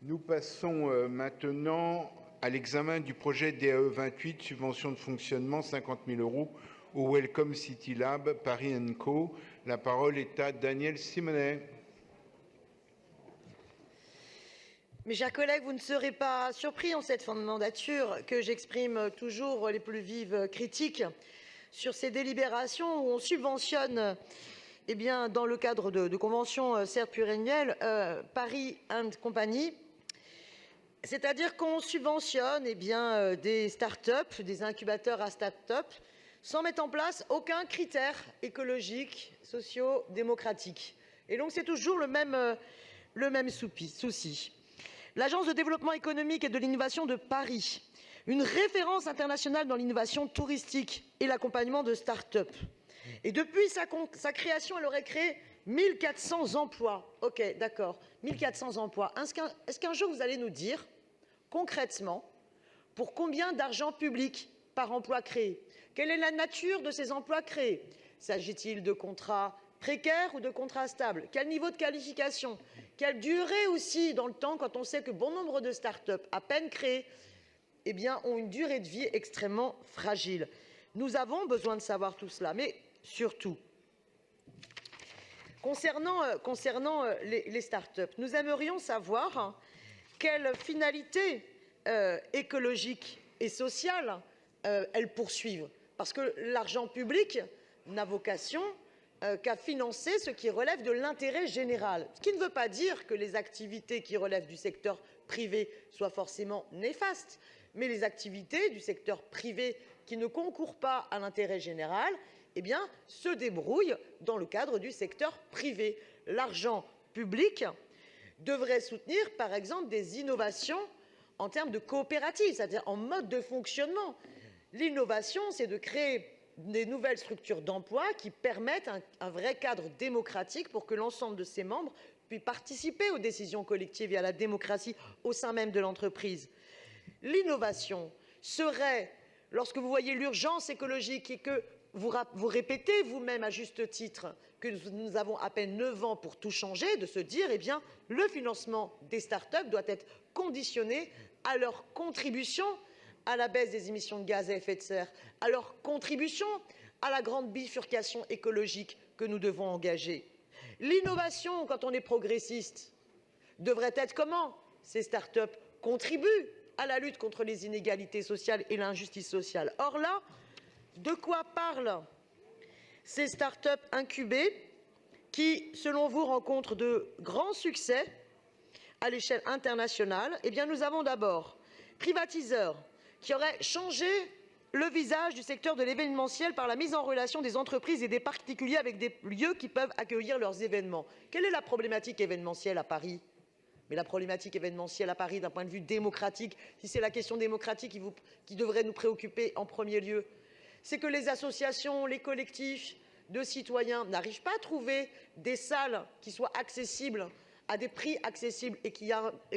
Nous passons maintenant à l'examen du projet DAE 28, subvention de fonctionnement 50 000 € au Welcome City Lab Paris & Co. La parole est à Daniel Simonet. Mes chers collègues, vous ne serez pas surpris en cette fin de mandature que j'exprime toujours les plus vives critiques sur ces délibérations où on subventionne, dans le cadre de conventions certes pluriannuelles, Paris & Compagnie. C'est-à-dire qu'on subventionne des start-up, des incubateurs à start-up, sans mettre en place aucun critère écologique, socio-démocratique. Et donc c'est toujours le même souci. L'Agence de développement économique et de l'innovation de Paris, une référence internationale dans l'innovation touristique et l'accompagnement de start-up. Et depuis sa création, elle aurait créé 1400 emplois. Ok, d'accord, 1400 emplois. Est-ce qu'un jour vous allez nous dire, concrètement, pour combien d'argent public par emploi créé? Quelle est la nature de ces emplois créés? S'agit-il de contrats précaires ou de contrats stables? Quel niveau de qualification? Quelle durée aussi dans le temps, quand on sait que bon nombre de start-up à peine créées ont une durée de vie extrêmement fragile? Nous avons besoin de savoir tout cela, mais surtout, concernant les start-up, nous aimerions savoir quelle finalité écologique et sociale elles poursuivent. Parce que l'argent public n'a vocation qu'à financer ce qui relève de l'intérêt général. Ce qui ne veut pas dire que les activités qui relèvent du secteur privé soient forcément néfastes, mais les activités du secteur privé qui ne concourent pas à l'intérêt général se débrouillent dans le cadre du secteur privé. L'argent public devrait soutenir, par exemple, des innovations en termes de coopérative, c'est-à-dire en mode de fonctionnement. L'innovation, c'est de créer des nouvelles structures d'emploi qui permettent un vrai cadre démocratique pour que l'ensemble de ses membres puissent participer aux décisions collectives et à la démocratie au sein même de l'entreprise. L'innovation serait, lorsque vous voyez l'urgence écologique et que vous répétez vous-même à juste titre que nous avons à peine 9 ans pour tout changer, de se dire le financement des start-up doit être conditionné à leur contribution à la baisse des émissions de gaz à effet de serre, à leur contribution à la grande bifurcation écologique que nous devons engager. L'innovation, quand on est progressiste, devrait être comment? Ces start-up contribuent à la lutte contre les inégalités sociales et l'injustice sociale. Or là, de quoi parlent ces start-up incubées qui, selon vous, rencontrent de grands succès à l'échelle internationale? Nous avons d'abord Privatiseur, qui aurait changé le visage du secteur de l'événementiel par la mise en relation des entreprises et des particuliers avec des lieux qui peuvent accueillir leurs événements. Quelle est la problématique événementielle à Paris? Mais la problématique événementielle à Paris, d'un point de vue démocratique, si c'est la question démocratique qui devrait nous préoccuper en premier lieu, c'est que les associations, les collectifs de citoyens n'arrivent pas à trouver des salles qui soient accessibles à des prix accessibles et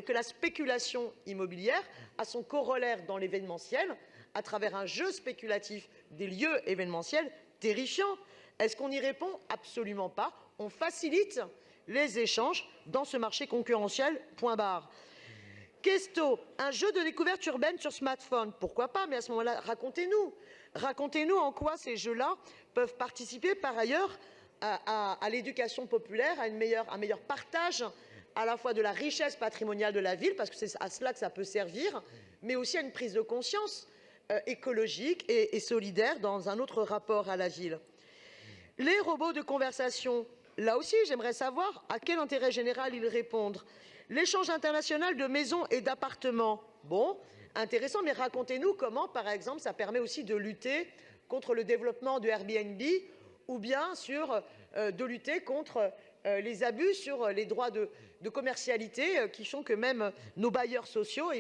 que la spéculation immobilière a son corollaire dans l'événementiel à travers un jeu spéculatif des lieux événementiels terrifiant. Est-ce qu'on y répond? Absolument pas. On facilite les échanges dans ce marché concurrentiel, point barre. Questo, un jeu de découverte urbaine sur smartphone, pourquoi pas? Mais à ce moment-là, racontez-nous en quoi ces jeux-là peuvent participer par ailleurs à l'éducation populaire, à un meilleur partage à la fois de la richesse patrimoniale de la ville, parce que c'est à cela que ça peut servir, mais aussi à une prise de conscience écologique et solidaire dans un autre rapport à la ville. Les robots de conversation, là aussi, j'aimerais savoir à quel intérêt général ils répondent. L'échange international de maisons et d'appartements, bon, intéressant, mais racontez-nous comment, par exemple, ça permet aussi de lutter contre le développement de Airbnb ou bien de lutter contre les abus sur les droits de commercialité qui font que même nos bailleurs sociaux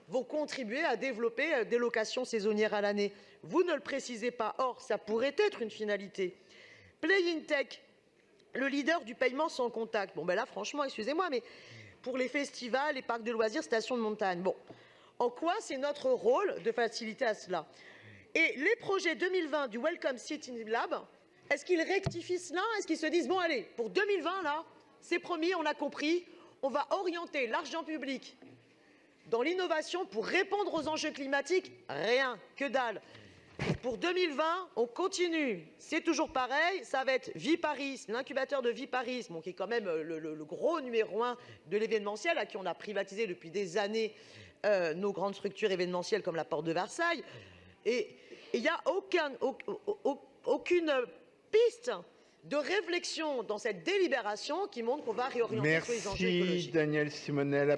vont contribuer à développer des locations saisonnières à l'année. Vous ne le précisez pas. Or, ça pourrait être une finalité. Playing Tech, le leader du paiement sans contact. Bon, là, franchement, excusez-moi, mais pour les festivals, les parcs de loisirs, stations de montagne, bon, en quoi c'est notre rôle de faciliter à cela? Et les projets 2020 du Welcome City Lab, est-ce qu'ils rectifient cela? Est-ce qu'ils se disent, bon allez, pour 2020, là, c'est promis, on a compris, on va orienter l'argent public Dans l'innovation pour répondre aux enjeux climatiques, rien, que dalle. Pour 2020, on continue. C'est toujours pareil. Ça va être Viparis, l'incubateur de Viparis, qui est quand même le gros numéro 1 de l'événementiel, à qui on a privatisé depuis des années nos grandes structures événementielles comme la Porte de Versailles. Et il n'y a aucune piste de réflexion dans cette délibération qui montre qu'on va réorienter sur les enjeux écologiques. Merci Danièle Simonet.